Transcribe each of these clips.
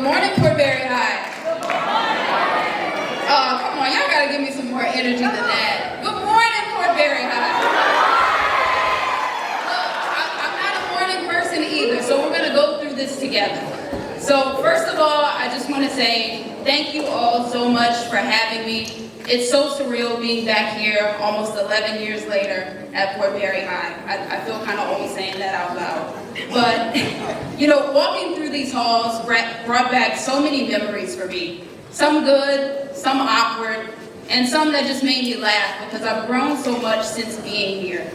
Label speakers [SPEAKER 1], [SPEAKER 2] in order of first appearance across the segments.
[SPEAKER 1] morning, Port Barre High. Good morning. Oh, come on, y'all gotta give me some more energy than that. Good morning, Port Barre High. Look, I'm not a morning person either, so we're gonna go through this together. So first of all, I just wanna say thank you all so much for having me. It's so surreal being back here almost 11 years later at Port Barre High. I feel kind of old saying that out loud. But, you know, walking through these halls brought back so many memories for me. Some good, some awkward, and some that just made me laugh because I've grown so much since being here.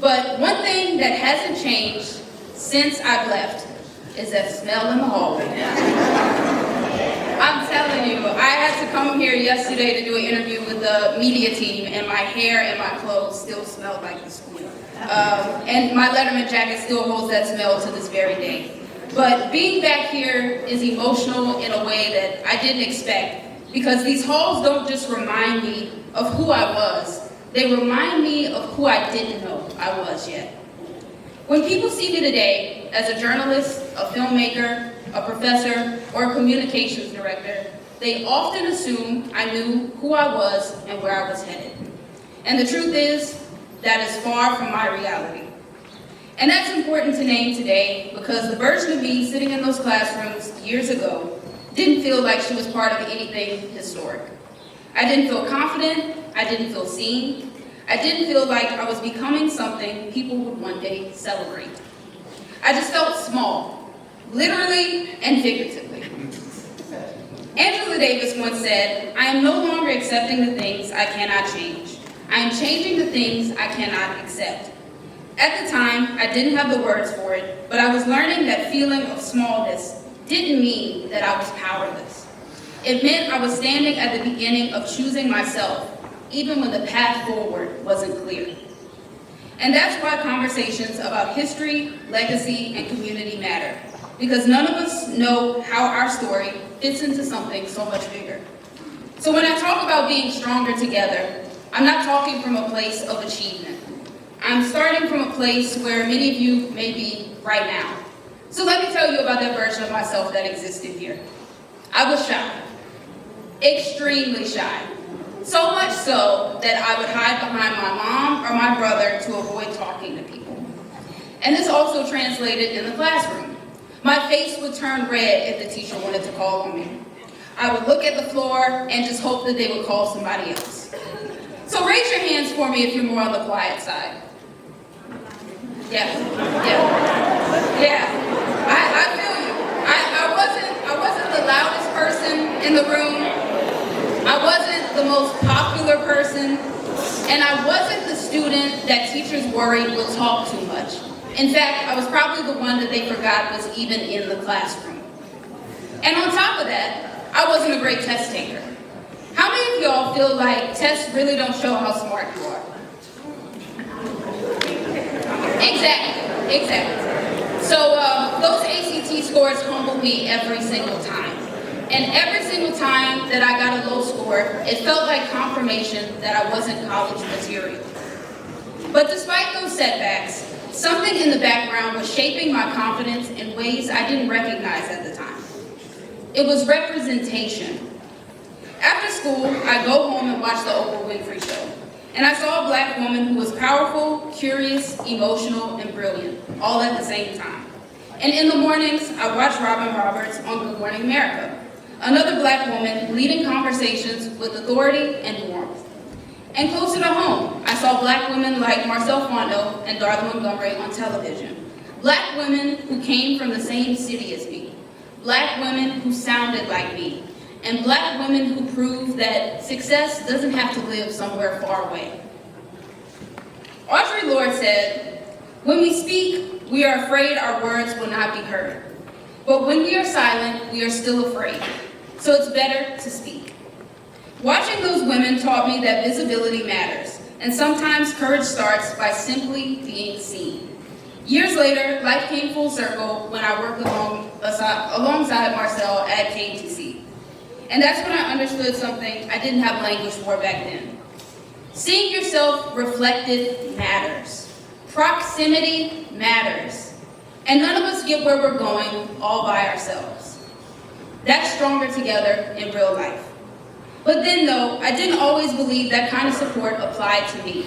[SPEAKER 1] But one thing that hasn't changed since I've left is that smell in the hallway. I'm telling you, I had to come here yesterday to do an interview with the media team, and my hair and my clothes still smelled like the school. And my Letterman jacket still holds that smell to this very day. But being back here is emotional in a way that I didn't expect, because these halls don't just remind me of who I was, they remind me of who I didn't know I was yet. When people see me today as a journalist, a filmmaker, a professor, or a communications director, they often assume I knew who I was and where I was headed. And the truth is, that is far from my reality. And that's important to name today because the version of me sitting in those classrooms years ago didn't feel like she was part of anything historic. I didn't feel confident, I didn't feel seen, I didn't feel like I was becoming something people would one day celebrate. I just felt small, literally and figuratively. Angela Davis once said, "I am no longer accepting the things I cannot change. I am changing the things I cannot accept." At the time, I didn't have the words for it, but I was learning that feeling of smallness didn't mean that I was powerless. It meant I was standing at the beginning of choosing myself, even when the path forward wasn't clear. And that's why conversations about history, legacy, and community matter, because none of us know how our story fits into something so much bigger. So when I talk about being stronger together, I'm not talking from a place of achievement. I'm starting from a place where many of you may be right now. So let me tell you about that version of myself that existed here. I was shy, extremely shy. So much so that I would hide behind my mom or my brother to avoid talking to people. And this also translated in the classroom. My face would turn red if the teacher wanted to call on me. I would look at the floor and just hope that they would call somebody else. So raise your hands for me if you're more on the quiet side. Yeah. I feel you. I wasn't the loudest person in the room. I wasn't the most popular person, and I wasn't the student that teachers worried would talk too much. In fact, I was probably the one that they forgot was even in the classroom. And on top of that, I wasn't a great test taker. How many of y'all feel like tests really don't show how smart you are? Exactly. So those ACT scores humbled me every single time. And every single time that I got a low score, it felt like confirmation that I wasn't college material. But despite those setbacks, something in the background was shaping my confidence in ways I didn't recognize at the time. It was representation. After school, I'd go home and watch the Oprah Winfrey Show. And I saw a Black woman who was powerful, curious, emotional, and brilliant, all at the same time. And in the mornings, I watched Robin Roberts on Good Morning America, another Black woman leading conversations with authority and warmth. And closer to home, I saw Black women like Marcel Fondo and Darla Montgomery on television. Black women who came from the same city as me. Black women who sounded like me. And Black women who proved that success doesn't have to live somewhere far away. Audre Lorde said, "When we speak, we are afraid our words will not be heard. But when we are silent, we are still afraid. So it's better to speak." Watching those women taught me that visibility matters, and sometimes courage starts by simply being seen. Years later, life came full circle when I worked alongside Marcel at KTC. And that's when I understood something I didn't have language for back then. Seeing yourself reflected matters. Proximity matters. And none of us get where we're going all by ourselves. That's stronger together in real life. But then though, I didn't always believe that kind of support applied to me.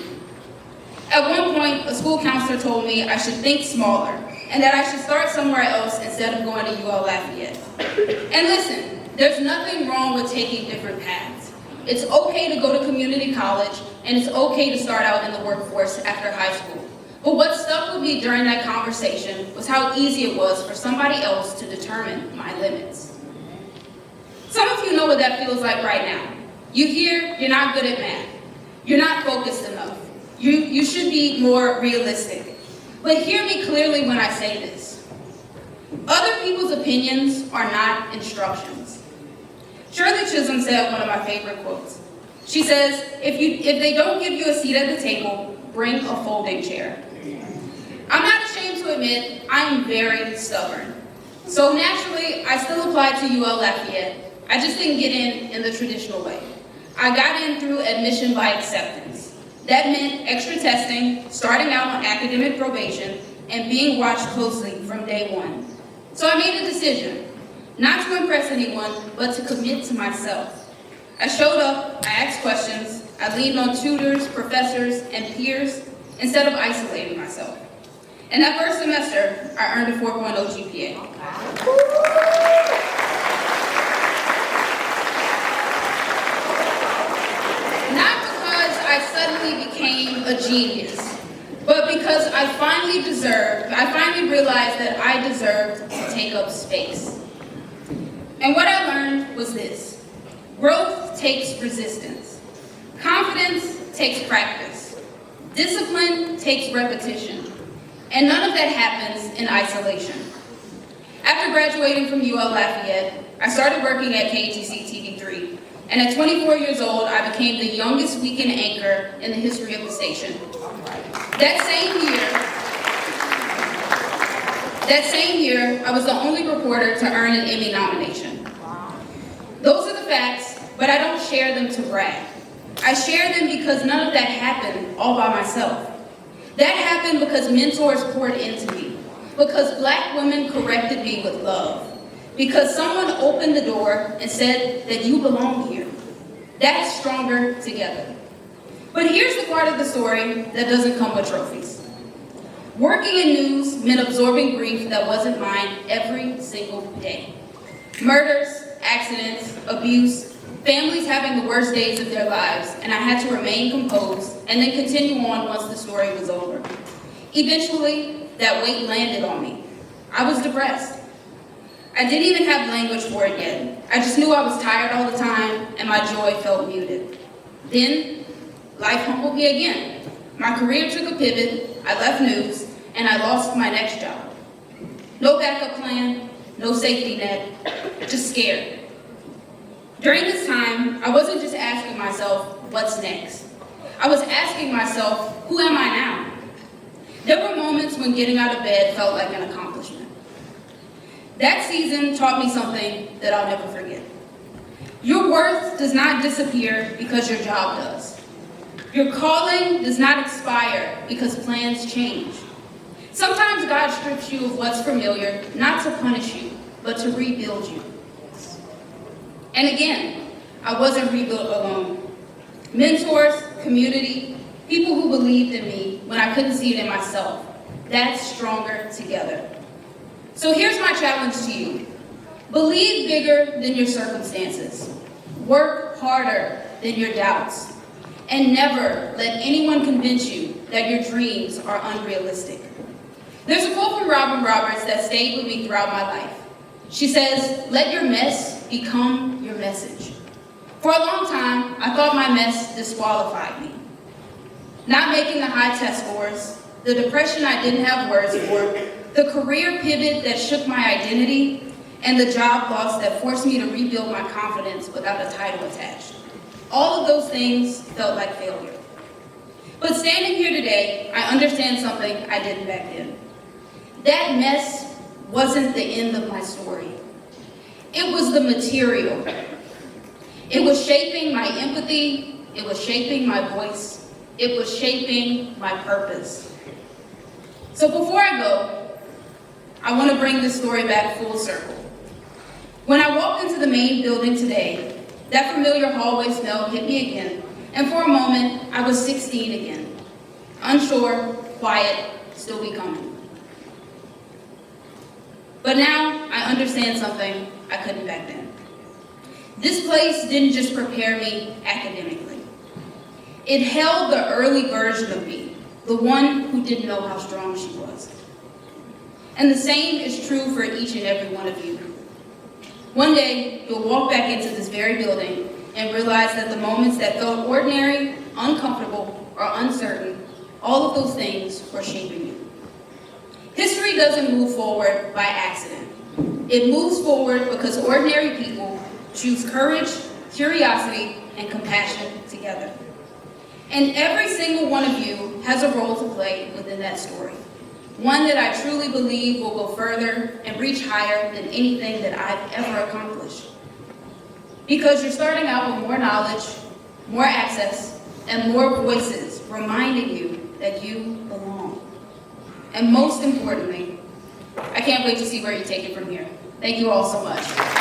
[SPEAKER 1] At one point, a school counselor told me I should think smaller and that I should start somewhere else instead of going to UL Lafayette. And listen, there's nothing wrong with taking different paths. It's okay to go to community college, and it's okay to start out in the workforce after high school. But what stuck with me during that conversation was how easy it was for somebody else to determine my limits. Some of you know what that feels like right now. You hear you're not good at math. You're not focused enough. You should be more realistic. But hear me clearly when I say this. Other people's opinions are not instructions. Shirley Chisholm said one of my favorite quotes. She says, if they don't give you a seat at the table, bring a folding chair. I'm not ashamed to admit I'm very stubborn. So naturally, I still applied to UL Lafayette. I just didn't get in the traditional way. I got in through admission by acceptance. That meant extra testing, starting out on academic probation, and being watched closely from day one. So I made a decision, not to impress anyone, but to commit to myself. I showed up, I asked questions, I leaned on tutors, professors, and peers instead of isolating myself. And that first semester, I earned a 4.0 GPA. Not because I suddenly became a genius, but because I finally realized that I deserved to take up space. And what I learned was this: growth takes resistance. Confidence takes practice. Discipline takes repetition. And none of that happens in isolation. After graduating from UL Lafayette, I started working at KTC TV3. And at 24 years old, I became the youngest weekend anchor in the history of the station. That same year, I was the only reporter to earn an Emmy nomination. Those are the facts, but I don't share them to brag. I share them because none of that happened all by myself. That happened because mentors poured into me, because Black women corrected me with love, because someone opened the door and said that you belong here. That's stronger together. But here's the part of the story that doesn't come with trophies. Working in news meant absorbing grief that wasn't mine every single day. Murders, accidents, abuse, families having the worst days of their lives, and I had to remain composed and then continue on once the story was over. Eventually, that weight landed on me. I was depressed. I didn't even have language for it yet. I just knew I was tired all the time and my joy felt muted. Then, life humbled me again. My career took a pivot, I left news, and I lost my next job. No backup plan, no safety net, just scared. During this time, I wasn't just asking myself, what's next? I was asking myself, who am I now? There were moments when getting out of bed felt like an accomplishment. That season taught me something that I'll never forget. Your worth does not disappear because your job does. Your calling does not expire because plans change. Sometimes God strips you of what's familiar, not to punish you, but to rebuild you. And again, I wasn't rebuilt alone. Mentors, community, people who believed in me when I couldn't see it in myself. That's stronger together. So here's my challenge to you. Believe bigger than your circumstances. Work harder than your doubts. And never let anyone convince you that your dreams are unrealistic. There's a quote from Robin Roberts that stayed with me throughout my life. She says, let your mess become your message. For a long time, I thought my mess disqualified me. Not making the high test scores, the depression I didn't have words for, the career pivot that shook my identity, and the job loss that forced me to rebuild my confidence without a title attached. All of those things felt like failure. But standing here today, I understand something I didn't back then. That mess wasn't the end of my story. It was the material. It was shaping my empathy. It was shaping my voice. It was shaping my purpose. So before I go, I want to bring this story back full circle. When I walked into the main building today, that familiar hallway smell hit me again, and for a moment, I was 16 again. Unsure, quiet, still becoming. But now, I understand something I couldn't back then. This place didn't just prepare me academically. It held the early version of me, the one who didn't know how strong she was. And the same is true for each and every one of you. One day, you'll walk back into this very building and realize that the moments that felt ordinary, uncomfortable, or uncertain, all of those things were shaping you. History doesn't move forward by accident. It moves forward because ordinary people choose courage, curiosity, and compassion together. And every single one of you has a role to play within that story. One that I truly believe will go further and reach higher than anything that I've ever accomplished. Because you're starting out with more knowledge, more access, and more voices reminding you that you belong. And most importantly, I can't wait to see where you take it from here. Thank you all so much.